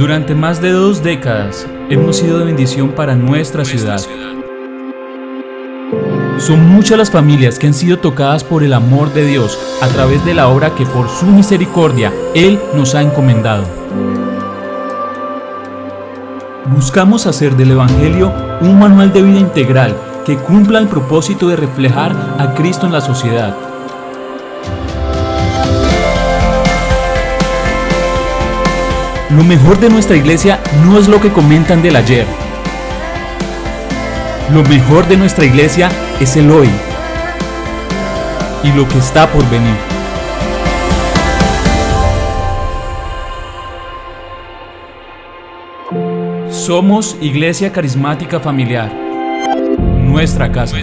Durante más de 2 décadas hemos sido de bendición para nuestra ciudad. Son muchas las familias que han sido tocadas por el amor de Dios a través de la obra que por su misericordia Él nos ha encomendado. Buscamos hacer del Evangelio un manual de vida integral que cumpla el propósito de reflejar a Cristo en la sociedad. Lo mejor de nuestra iglesia no es lo que comentan del ayer. Lo mejor de nuestra iglesia es el hoy y lo que está por venir. Somos Iglesia Carismática Familiar. Nuestra casa.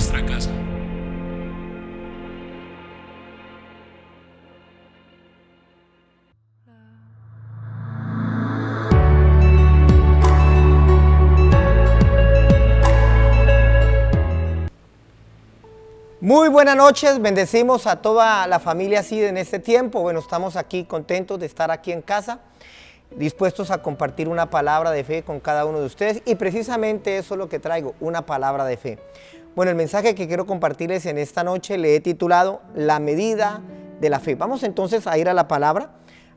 Muy buenas noches, bendecimos a toda la familia así en este tiempo. Bueno, estamos aquí contentos de estar aquí en casa, dispuestos a compartir una palabra de fe con cada uno de ustedes, y precisamente eso es lo que traigo, una palabra de fe. Bueno, el mensaje que quiero compartirles en esta noche le he titulado La medida de la fe. Vamos entonces a ir a la palabra,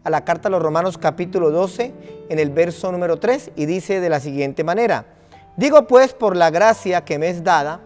a la carta a los Romanos capítulo 12, en el verso número 3, y dice de la siguiente manera: digo pues por la gracia que me es dada,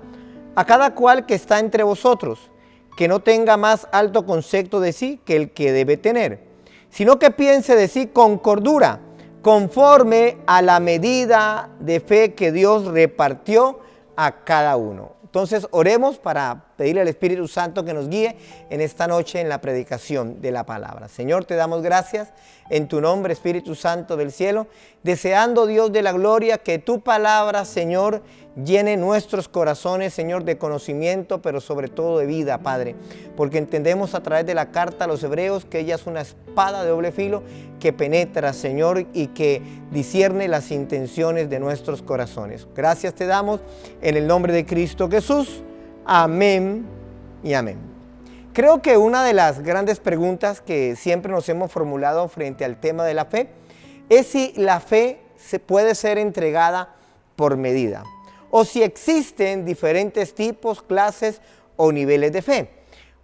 a cada cual que está entre vosotros, que no tenga más alto concepto de sí que el que debe tener, sino que piense de sí con cordura, conforme a la medida de fe que Dios repartió a cada uno. Entonces oremos para pedirle al Espíritu Santo que nos guíe en esta noche en la predicación de la palabra. Señor, te damos gracias en tu nombre, Espíritu Santo del cielo, deseando, Dios de la gloria, que tu palabra, Señor, llene nuestros corazones, Señor, de conocimiento, pero sobre todo de vida, Padre, porque entendemos a través de la carta a los Hebreos que ella es una espada de doble filo que penetra, Señor, y que discierne las intenciones de nuestros corazones. Gracias te damos en el nombre de Cristo Jesús. Amén y amén. Creo que una de las grandes preguntas que siempre nos hemos formulado frente al tema de la fe es si la fe se puede ser entregada por medida, o si existen diferentes tipos, clases o niveles de fe.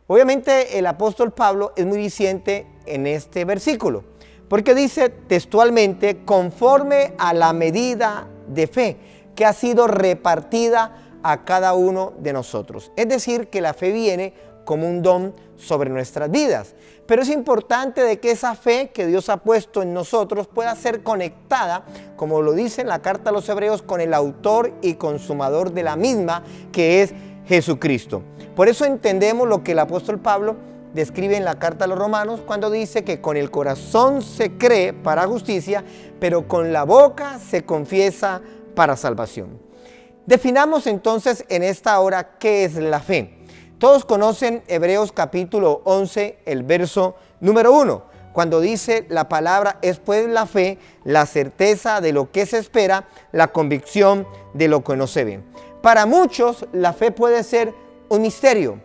Obviamente el apóstol Pablo es muy diciente en este versículo, porque dice textualmente, conforme a la medida de fe que ha sido repartida a cada uno de nosotros. Es decir, que la fe viene como un don sobre nuestras vidas. Pero es importante de que esa fe que Dios ha puesto en nosotros pueda ser conectada, como lo dice en la carta a los Hebreos, con el autor y consumador de la misma, que es Jesucristo. Por eso entendemos lo que el apóstol Pablo describe en la carta a los Romanos cuando dice que con el corazón se cree para justicia, pero con la boca se confiesa para salvación. Definamos entonces en esta hora qué es la fe. Todos conocen Hebreos capítulo 11, el verso número 1, cuando dice la palabra: es pues la fe, la certeza de lo que se espera, la convicción de lo que no se ve. Para muchos la fe puede ser un misterio,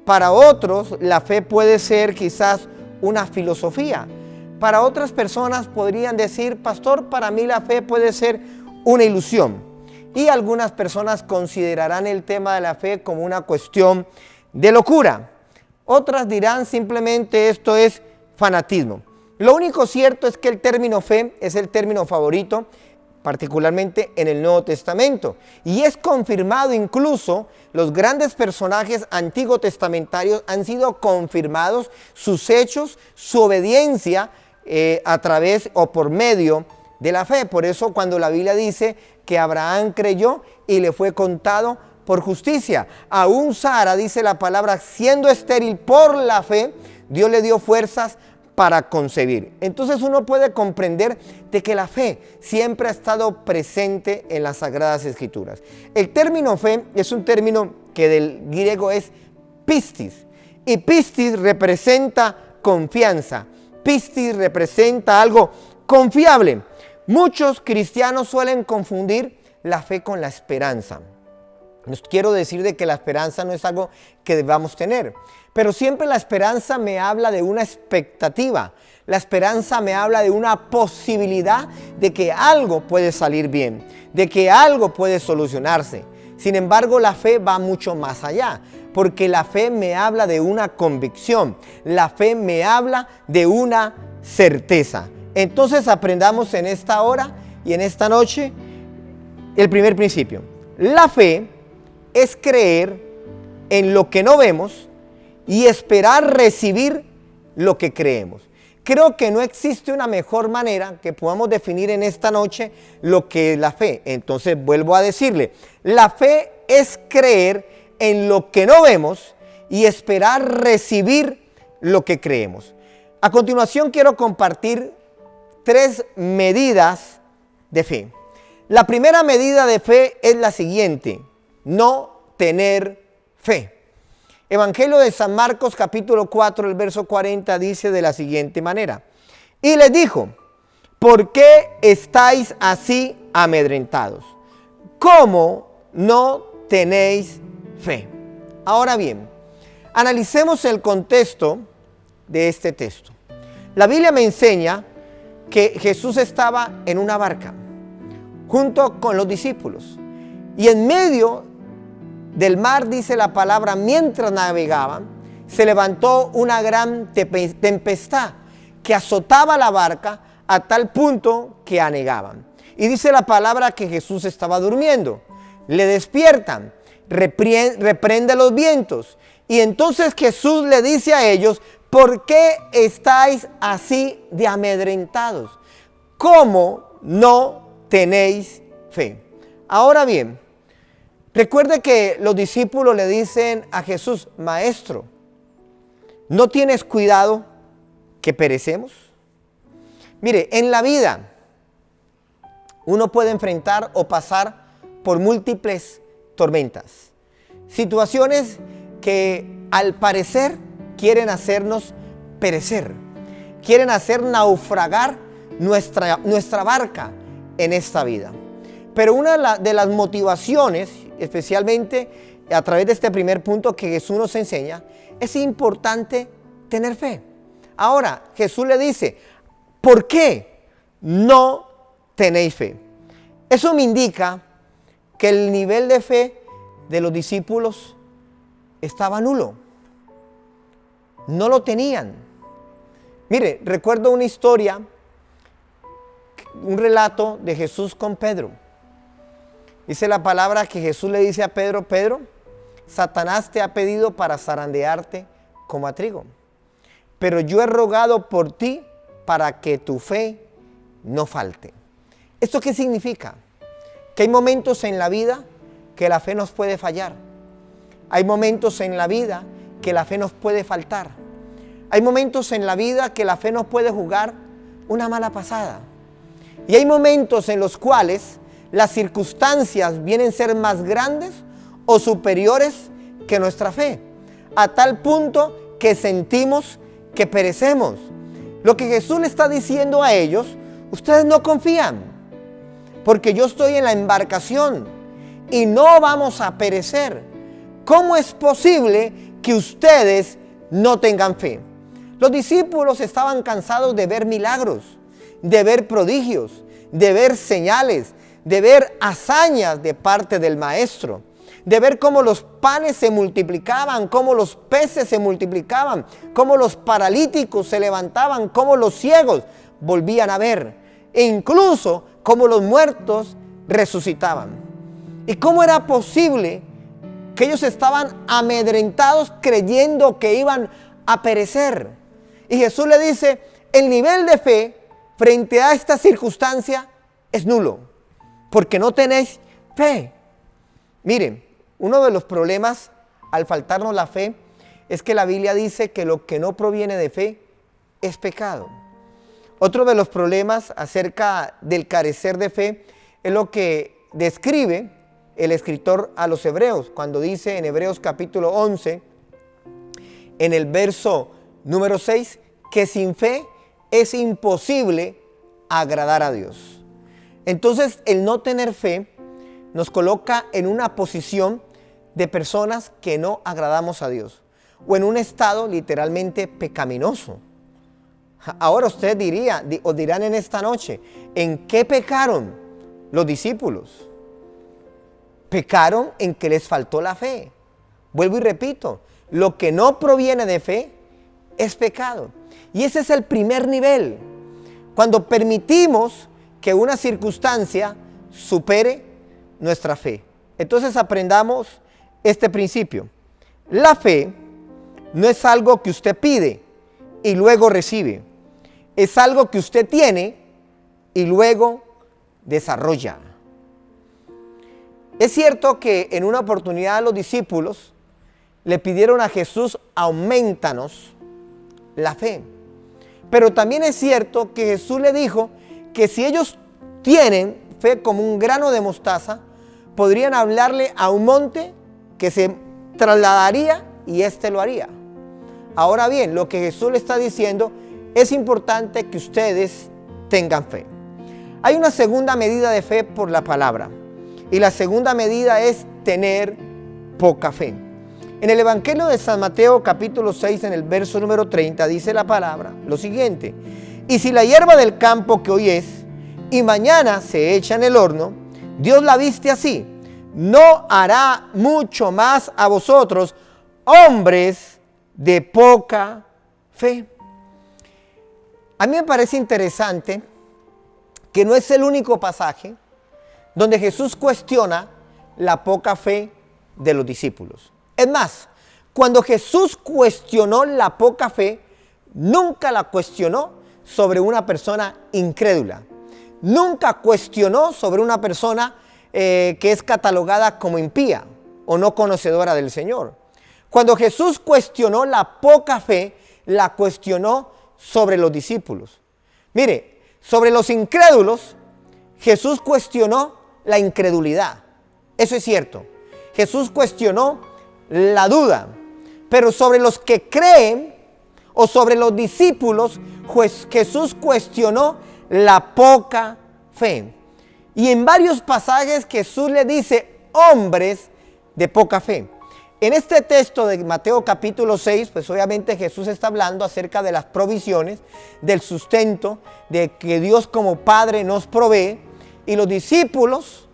para otros la fe puede ser quizás una filosofía, para otras personas podrían decir: pastor, para mí la fe puede ser una ilusión. Y algunas personas considerarán el tema de la fe como una cuestión de locura. Otras dirán simplemente esto es fanatismo. Lo único cierto es que el término fe es el término favorito, particularmente en el Nuevo Testamento. Y es confirmado incluso, los grandes personajes antiguo testamentarios han sido confirmados, sus hechos, su obediencia a través o por medio de la fe. Por eso cuando la Biblia dice que Abraham creyó y le fue contado por justicia. Aún Sara, dice la palabra, siendo estéril por la fe, Dios le dio fuerzas para concebir. Entonces uno puede comprender de que la fe siempre ha estado presente en las Sagradas Escrituras. El término fe es un término que del griego es pistis, y pistis representa confianza, pistis representa algo confiable. Muchos cristianos suelen confundir la fe con la esperanza. Les quiero decir de que la esperanza no es algo que debamos tener, pero siempre la esperanza me habla de una expectativa. La esperanza me habla de una posibilidad de que algo puede salir bien, de que algo puede solucionarse. Sin embargo, la fe va mucho más allá, porque la fe me habla de una convicción, la fe me habla de una certeza. Entonces aprendamos en esta hora y en esta noche el primer principio. La fe es creer en lo que no vemos y esperar recibir lo que creemos. Creo que no existe una mejor manera que podamos definir en esta noche lo que es la fe. Entonces vuelvo a decirle, la fe es creer en lo que no vemos y esperar recibir lo que creemos. A continuación quiero compartir 3 medidas de fe. La primera medida de fe es la siguiente: no tener fe. Evangelio de San Marcos capítulo 4, el verso 40 dice de la siguiente manera: y les dijo, ¿por qué estáis así amedrentados? ¿Cómo no tenéis fe? Ahora bien, analicemos el contexto de este texto. La Biblia me enseña que Jesús estaba en una barca junto con los discípulos y en medio del mar, dice la palabra, mientras navegaban, se levantó una gran tempestad que azotaba la barca a tal punto que anegaban. Y dice la palabra que Jesús estaba durmiendo. Le despiertan, reprende los vientos. Y entonces Jesús le dice a ellos, ¿por qué estáis así de amedrentados? ¿Cómo no tenéis fe? Ahora bien, recuerde que los discípulos le dicen a Jesús, Maestro, ¿no tienes cuidado que perecemos? Mire, en la vida uno puede enfrentar o pasar por múltiples tormentas, situaciones que al parecer quieren hacernos perecer, quieren hacer naufragar nuestra barca en esta vida. Pero una de las motivaciones, especialmente a través de este primer punto que Jesús nos enseña, es importante tener fe. Ahora, Jesús le dice, ¿por qué no tenéis fe? Eso me indica que el nivel de fe de los discípulos estaba nulo. No lo tenían. Mire, recuerdo una historia, un relato de Jesús con Pedro. Dice la palabra que Jesús le dice a Pedro, Pedro, Satanás te ha pedido para zarandearte como a trigo, pero yo he rogado por ti para que tu fe no falte. ¿Esto qué significa? Que hay momentos en la vida que la fe nos puede fallar. Hay momentos en la vida que la fe nos puede faltar. Hay momentos en la vida que la fe nos puede jugar una mala pasada. Y hay momentos en los cuales las circunstancias vienen a ser más grandes o superiores que nuestra fe, a tal punto que sentimos que perecemos. Lo que Jesús le está diciendo a ellos, ustedes no confían, porque yo estoy en la embarcación y no vamos a perecer. ¿Cómo es posible que ustedes no tengan fe? Los discípulos estaban cansados de ver milagros, de ver prodigios, de ver señales, de ver hazañas de parte del Maestro, de ver cómo los panes se multiplicaban, cómo los peces se multiplicaban, cómo los paralíticos se levantaban, cómo los ciegos volvían a ver, e incluso cómo los muertos resucitaban. ¿Y cómo era posible que ellos estaban amedrentados creyendo que iban a perecer? Y Jesús le dice, el nivel de fe frente a esta circunstancia es nulo, porque no tenéis fe. Miren, uno de los problemas al faltarnos la fe es que la Biblia dice que lo que no proviene de fe es pecado. Otro de los problemas acerca del carecer de fe es lo que describe el escritor a los Hebreos, cuando dice en Hebreos capítulo 11, en el verso número 6, que sin fe es imposible agradar a Dios. Entonces, el no tener fe nos coloca en una posición de personas que no agradamos a Dios o en un estado literalmente pecaminoso. Ahora ustedes dirán en esta noche, ¿en qué pecaron los discípulos? Pecaron en que les faltó la fe. Vuelvo y repito, lo que no proviene de fe es pecado. Y ese es el primer nivel. Cuando permitimos que una circunstancia supere nuestra fe. Entonces aprendamos este principio. La fe no es algo que usted pide y luego recibe. Es algo que usted tiene y luego desarrolla. Es cierto que en una oportunidad los discípulos le pidieron a Jesús, aumentanos la fe. Pero también es cierto que Jesús le dijo que si ellos tienen fe como un grano de mostaza, podrían hablarle a un monte que se trasladaría y éste lo haría. Ahora bien, lo que Jesús le está diciendo, es importante que ustedes tengan fe. Hay una segunda medida de fe por la palabra. Y la segunda medida es tener poca fe. En el Evangelio de San Mateo capítulo 6, en el verso número 30, dice la palabra lo siguiente: y si la hierba del campo que hoy es y mañana se echa en el horno, Dios la viste así, ¿no hará mucho más a vosotros, hombres de poca fe? A mí me parece interesante que no es el único pasaje donde Jesús cuestiona la poca fe de los discípulos. Es más, cuando Jesús cuestionó la poca fe, nunca la cuestionó sobre una persona incrédula. Nunca cuestionó sobre una persona que es catalogada como impía o no conocedora del Señor. Cuando Jesús cuestionó la poca fe, la cuestionó sobre los discípulos. Mire, sobre los incrédulos, Jesús cuestionó la incredulidad. Eso es cierto. Jesús cuestionó la duda. Pero sobre los que creen o sobre los discípulos, Jesús cuestionó la poca fe. Y en varios pasajes Jesús le dice hombres de poca fe. En este texto de Mateo capítulo 6, pues obviamente Jesús está hablando acerca de las provisiones, del sustento, de que Dios como Padre nos provee, y los discípulos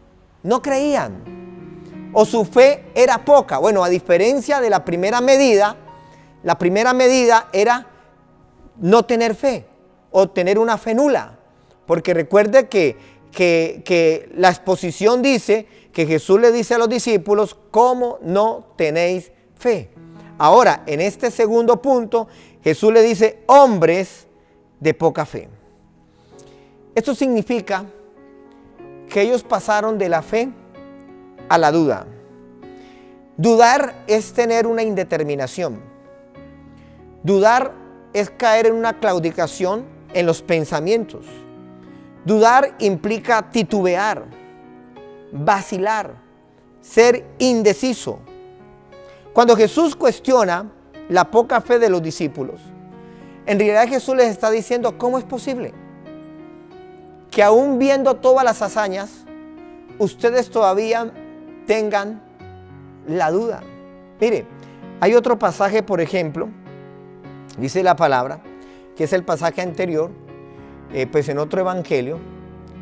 no creían, o su fe era poca. Bueno, a diferencia de la primera medida era no tener fe, o tener una fe nula, porque recuerde que la exposición dice que Jesús le dice a los discípulos, ¿cómo no tenéis fe? Ahora, en este segundo punto, Jesús le dice, hombres de poca fe. Esto significa que ellos pasaron de la fe a la duda. Dudar es tener una indeterminación. Dudar es caer en una claudicación en los pensamientos. Dudar implica titubear, vacilar, ser indeciso. Cuando Jesús cuestiona la poca fe de los discípulos, en realidad Jesús les está diciendo, ¿cómo es posible que aún viendo todas las hazañas, ustedes todavía tengan la duda? Mire, hay otro pasaje, por ejemplo, dice la palabra, que es el pasaje anterior, pues en otro evangelio,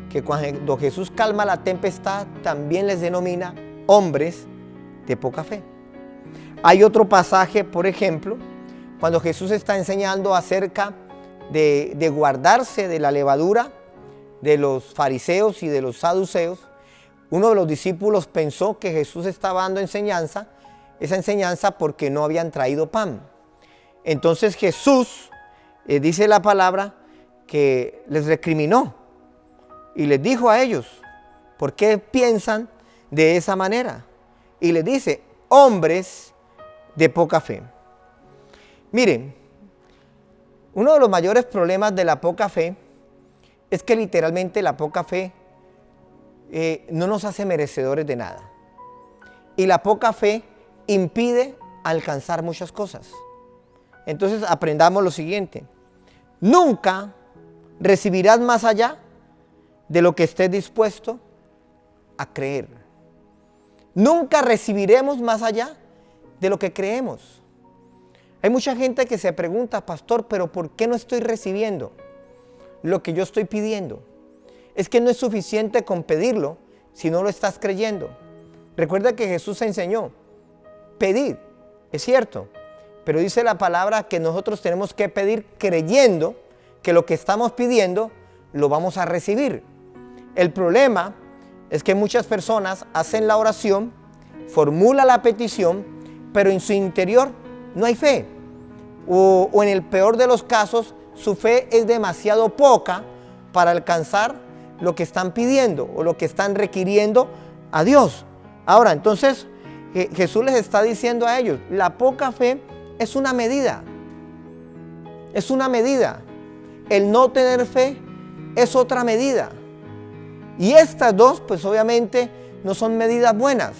que cuando Jesús calma la tempestad, también les denomina hombres de poca fe. Hay otro pasaje, por ejemplo, cuando Jesús está enseñando acerca de guardarse de la levadura de los fariseos y de los saduceos. Uno de los discípulos pensó que Jesús estaba dando esa enseñanza porque no habían traído pan. Entonces Jesús, dice la palabra, que les recriminó y les dijo a ellos, ¿por qué piensan de esa manera? Y les dice, hombres de poca fe. Miren, uno de los mayores problemas de la poca fe es que literalmente la poca fe no nos hace merecedores de nada. Y la poca fe impide alcanzar muchas cosas. Entonces aprendamos lo siguiente: nunca recibirás más allá de lo que estés dispuesto a creer. nunca recibiremos más allá de lo que creemos. Hay mucha gente que se pregunta, pastor, pero ¿por qué no estoy recibiendo lo que yo estoy pidiendo? Es que no es suficiente con pedirlo si no lo estás creyendo. Recuerda que Jesús enseñó, pedid, es cierto, pero dice la palabra que nosotros tenemos que pedir creyendo que lo que estamos pidiendo lo vamos a recibir. El problema es que muchas personas hacen la oración, formulan la petición, pero en su interior no hay fe. O en el peor de los casos, su fe es demasiado poca para alcanzar lo que están pidiendo o lo que están requiriendo a Dios. Ahora, entonces, Jesús les está diciendo a ellos, la poca fe es una medida. Es una medida. El no tener fe es otra medida. Y estas dos, pues obviamente, no son medidas buenas,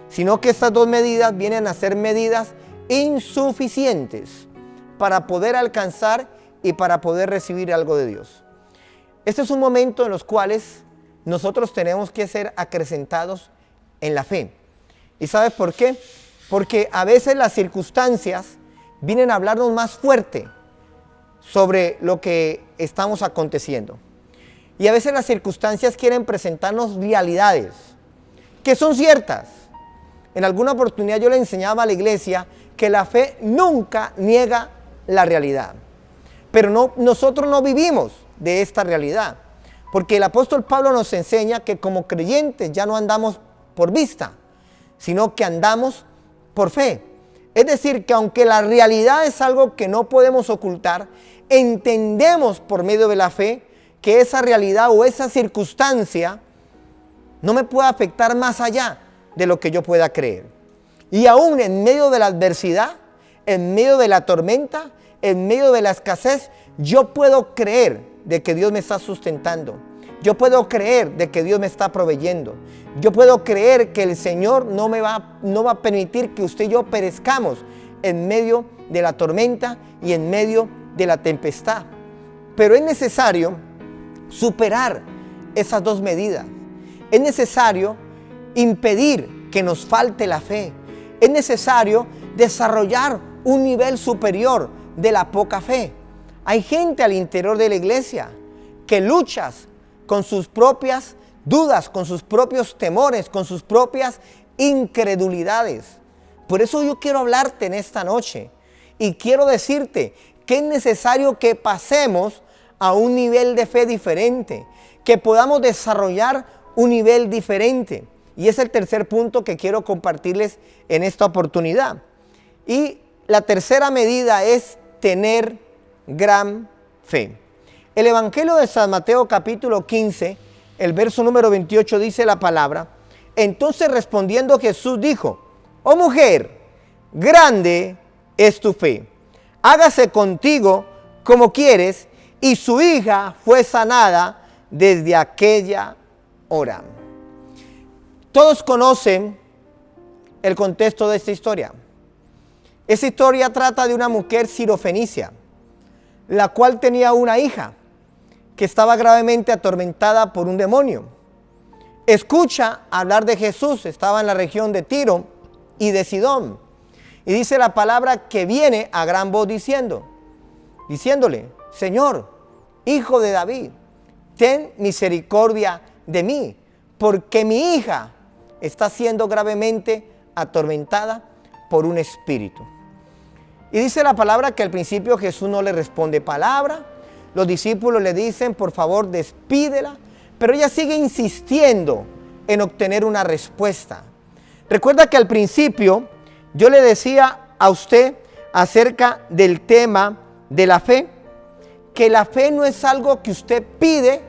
sino que estas dos medidas vienen a ser medidas insuficientes para poder alcanzar y para poder recibir algo de Dios. Este es un momento en los cuales nosotros tenemos que ser acrecentados en la fe. ¿Y sabes por qué? Porque a veces las circunstancias vienen a hablarnos más fuerte sobre lo que estamos aconteciendo. Y a veces las circunstancias quieren presentarnos realidades que son ciertas. En alguna oportunidad yo le enseñaba a la iglesia que la fe nunca niega la realidad. Pero nosotros no vivimos de esta realidad. Porque el apóstol Pablo nos enseña que como creyentes ya no andamos por vista, sino que andamos por fe. Es decir, que aunque la realidad es algo que no podemos ocultar, entendemos por medio de la fe que esa realidad o esa circunstancia no me puede afectar más allá de lo que yo pueda creer. Y aún en medio de la adversidad, en medio de la tormenta, en medio de la escasez, yo puedo creer de que Dios me está sustentando. Yo puedo creer de que Dios me está proveyendo. Yo puedo creer que el Señor no va a permitir que usted y yo perezcamos en medio de la tormenta y en medio de la tempestad. Pero es necesario superar esas dos medidas. Es necesario impedir que nos falte la fe. Es necesario desarrollar un nivel superior de la poca fe. Hay gente al interior de la iglesia que lucha con sus propias dudas, con sus propios temores, con sus propias incredulidades. Por eso yo quiero hablarte en esta noche y quiero decirte que es necesario que pasemos a un nivel de fe diferente, que podamos desarrollar un nivel diferente. Y es el tercer punto que quiero compartirles en esta oportunidad. Y la tercera medida es tener gran fe. El Evangelio de San Mateo capítulo 15, el verso número 28 dice la palabra: entonces respondiendo Jesús dijo: oh mujer, grande es tu fe, hágase contigo como quieres. Y su hija fue sanada desde aquella hora. Todos conocen el contexto de esta historia. Esta historia trata de una mujer sirofenicia, la cual tenía una hija que estaba gravemente atormentada por un demonio. Escucha hablar de Jesús, estaba en la región de Tiro y de Sidón. Y dice la palabra que viene a gran voz diciéndole: Señor, hijo de David, ten misericordia de mí, porque mi hija está siendo gravemente atormentada por un espíritu. Y dice la palabra que al principio Jesús no le responde palabra. Los discípulos le dicen: por favor, despídela. Pero ella sigue insistiendo en obtener una respuesta. Recuerda que al principio yo le decía a usted acerca del tema de la fe, que la fe no es algo que usted pide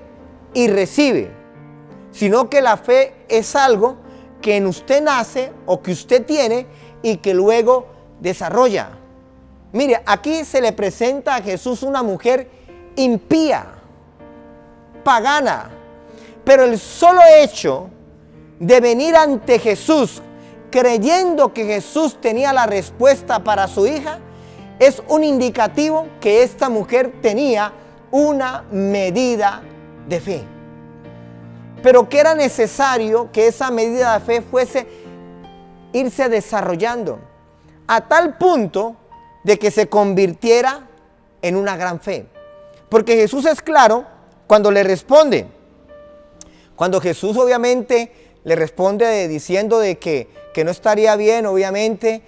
y recibe, sino que la fe es algo que en usted nace o que usted tiene y que luego desarrolla. Mire, aquí se le presenta a Jesús una mujer impía, pagana, pero el solo hecho de venir ante Jesús creyendo que Jesús tenía la respuesta para su hija es un indicativo que esta mujer tenía una medida de fe. Pero que era necesario que esa medida de fe fuese irse desarrollando a tal punto de que se convirtiera en una gran fe. Porque Jesús es claro cuando le responde. Cuando Jesús obviamente le responde diciendo de que no estaría bien, obviamente,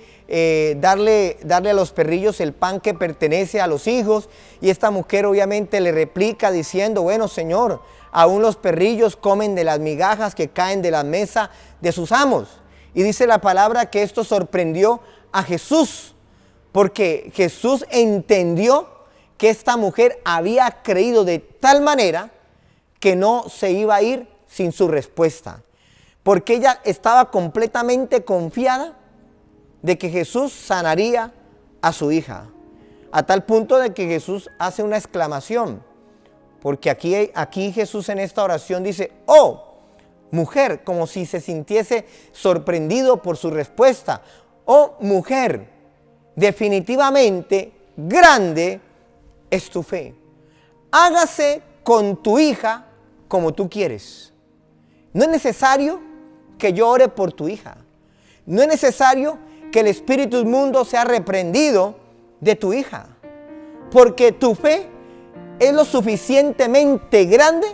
darle a los perrillos el pan que pertenece a los hijos. Y esta mujer obviamente le replica diciendo, bueno, Señor, aún los perrillos comen de las migajas que caen de la mesa de sus amos. Y dice la palabra que esto sorprendió a Jesús, porque Jesús entendió que esta mujer había creído de tal manera que no se iba a ir sin su respuesta. Porque ella estaba completamente confiada de que Jesús sanaría a su hija. A tal punto de que Jesús hace una exclamación. Porque aquí Jesús en esta oración dice, oh, mujer, como si se sintiese sorprendido por su respuesta. Oh, mujer, definitivamente grande es tu fe. Hágase con tu hija como tú quieres. No es necesario que yo ore por tu hija. No es necesario que el espíritu inmundo sea reprendido de tu hija. Porque tu fe es lo suficientemente grande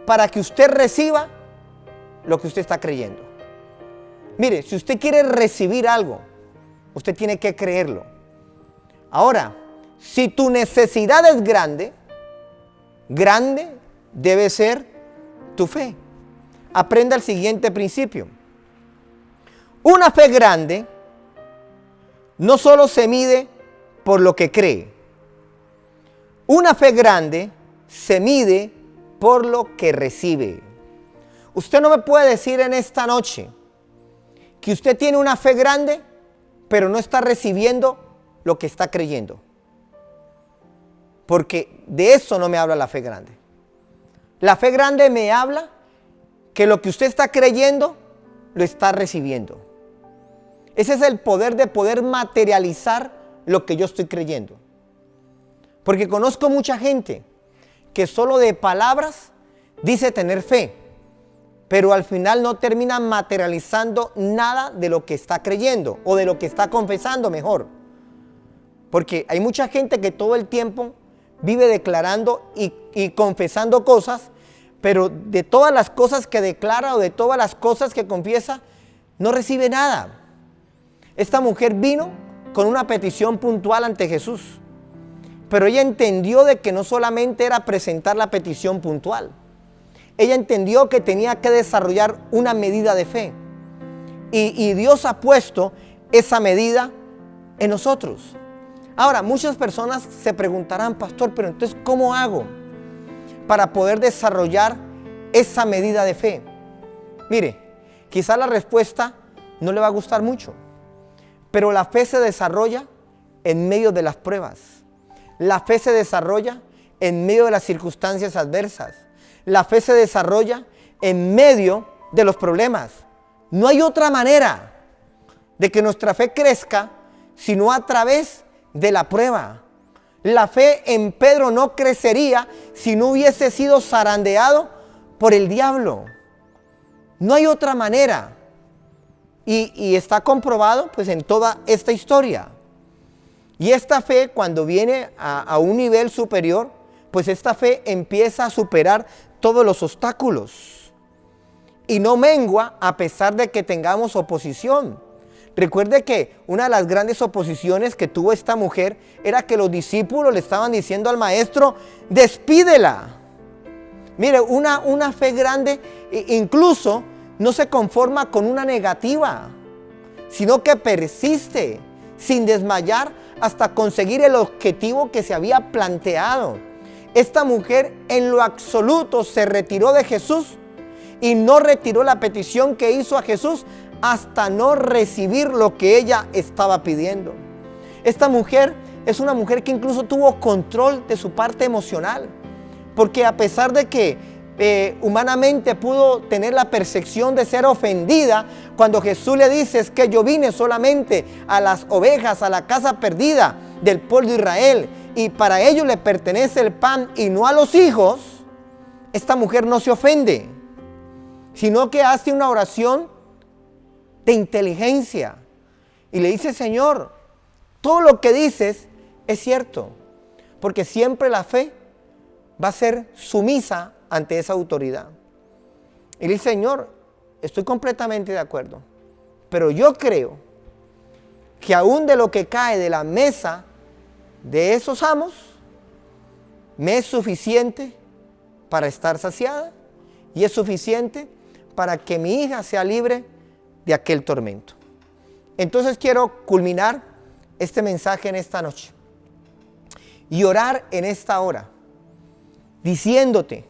para que usted reciba lo que usted está creyendo. Mire, si usted quiere recibir algo, usted tiene que creerlo. Ahora, si tu necesidad es grande, grande debe ser tu fe. Aprenda el siguiente principio. Una fe grande no solo se mide por lo que cree. Una fe grande se mide por lo que recibe. Usted no me puede decir en esta noche que usted tiene una fe grande, pero no está recibiendo lo que está creyendo. Porque de eso no me habla la fe grande. La fe grande me habla que lo que usted está creyendo, lo está recibiendo. Ese es el poder de poder materializar lo que yo estoy creyendo. Porque conozco mucha gente que solo de palabras dice tener fe, pero al final no termina materializando nada de lo que está creyendo o de lo que está confesando mejor. Porque hay mucha gente que todo el tiempo vive declarando y confesando cosas, pero de todas las cosas que declara o de todas las cosas que confiesa, no recibe nada. Esta mujer vino con una petición puntual ante Jesús, pero ella entendió de que no solamente era presentar la petición puntual. Ella entendió que tenía que desarrollar una medida de fe. Y Dios ha puesto esa medida en nosotros. Ahora, muchas personas se preguntarán, pastor, pero entonces, ¿cómo hago para poder desarrollar esa medida de fe? Mire, quizá la respuesta no le va a gustar mucho, pero la fe se desarrolla en medio de las pruebas. La fe se desarrolla en medio de las circunstancias adversas. La fe se desarrolla en medio de los problemas. No hay otra manera de que nuestra fe crezca sino a través de la prueba. La fe en Pedro no crecería si no hubiese sido zarandeado por el diablo. No hay otra manera. Y está comprobado pues en toda esta historia. Y esta fe, cuando viene a un nivel superior, pues esta fe empieza a superar todos los obstáculos. Y no mengua a pesar de que tengamos oposición. Recuerde que una de las grandes oposiciones que tuvo esta mujer era que los discípulos le estaban diciendo al maestro, despídela. Mire, una fe grande incluso no se conforma con una negativa, sino que persiste sin desmayar hasta conseguir el objetivo que se había planteado. Esta mujer en lo absoluto se retiró de Jesús y no retiró la petición que hizo a Jesús hasta no recibir lo que ella estaba pidiendo. Esta mujer es una mujer que incluso tuvo control de su parte emocional, porque a pesar de que humanamente pudo tener la percepción de ser ofendida cuando Jesús le dice, es que yo vine solamente a las ovejas, a la casa perdida del pueblo de Israel, y para ellos le pertenece el pan y no a los hijos. Esta mujer no se ofende, sino que hace una oración de inteligencia. Y le dice, Señor, todo lo que dices es cierto, porque siempre la fe va a ser sumisa ante esa autoridad. Y le dice, Señor, estoy completamente de acuerdo, pero yo creo que aún de lo que cae de la mesa de esos amos, me es suficiente para estar saciada y es suficiente para que mi hija sea libre de aquel tormento. Entonces quiero culminar este mensaje en esta noche y orar en esta hora diciéndote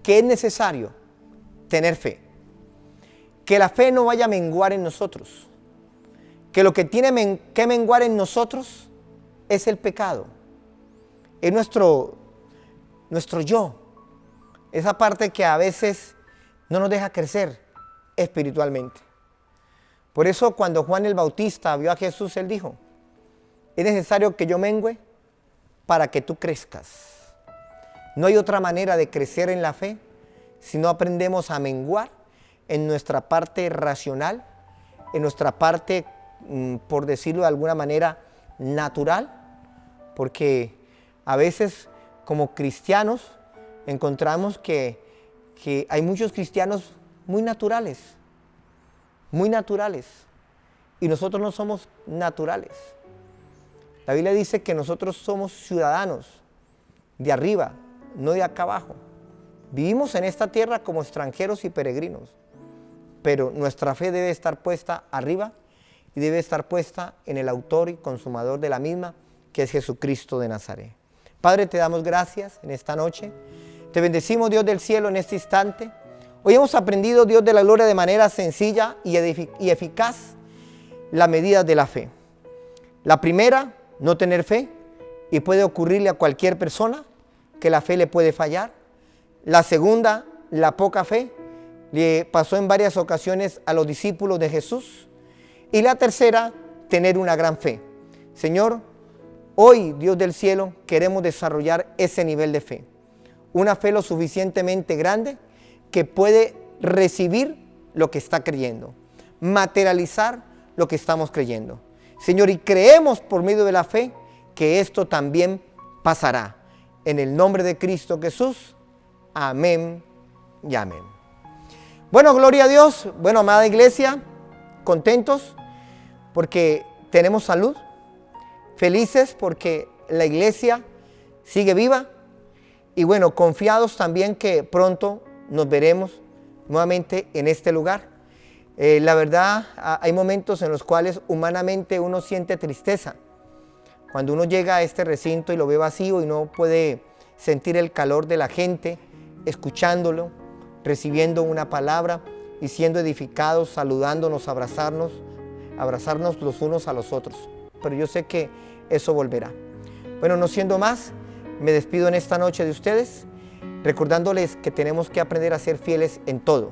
que es necesario tener fe, que la fe no vaya a menguar en nosotros, que lo que tiene que menguar en nosotros es el pecado, es nuestro yo, esa parte que a veces no nos deja crecer espiritualmente. Por eso cuando Juan el Bautista vio a Jesús, él dijo, es necesario que yo mengüe para que tú crezcas. No hay otra manera de crecer en la fe si no aprendemos a menguar en nuestra parte racional, en nuestra parte, por decirlo de alguna manera, natural, porque a veces como cristianos encontramos que hay muchos cristianos muy naturales, y nosotros no somos naturales. La Biblia dice que nosotros somos ciudadanos de arriba, no de acá abajo. Vivimos en esta tierra como extranjeros y peregrinos, pero nuestra fe debe estar puesta arriba y debe estar puesta en el autor y consumador de la misma, que es Jesucristo de Nazaret. Padre, te damos gracias en esta noche. Te bendecimos, Dios del cielo, en este instante. Hoy hemos aprendido, Dios de la gloria, de manera sencilla y eficaz la medida de la fe. La primera, no tener fe, y puede ocurrirle a cualquier persona que la fe le puede fallar. La segunda, la poca fe, le pasó en varias ocasiones a los discípulos de Jesús. Y la tercera, tener una gran fe. Señor, hoy, Dios del cielo, queremos desarrollar ese nivel de fe. Una fe lo suficientemente grande que puede recibir lo que está creyendo, materializar lo que estamos creyendo. Señor, y creemos por medio de la fe que esto también pasará. En el nombre de Cristo Jesús, amén y amén. Bueno, gloria a Dios. Bueno, amada iglesia, contentos porque tenemos salud, felices porque la iglesia sigue viva y bueno, confiados también que pronto nos veremos nuevamente en este lugar. La verdad, hay momentos en los cuales humanamente uno siente tristeza. Cuando uno llega a este recinto y lo ve vacío y no puede sentir el calor de la gente, escuchándolo, recibiendo una palabra y siendo edificados, saludándonos, abrazarnos los unos a los otros. Pero yo sé que eso volverá. Bueno, no siendo más, me despido en esta noche de ustedes, recordándoles que tenemos que aprender a ser fieles en todo,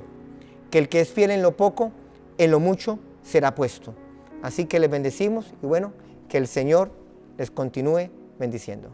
que el que es fiel en lo poco, en lo mucho será puesto. Así que les bendecimos y bueno, que el Señor les continúe bendiciendo.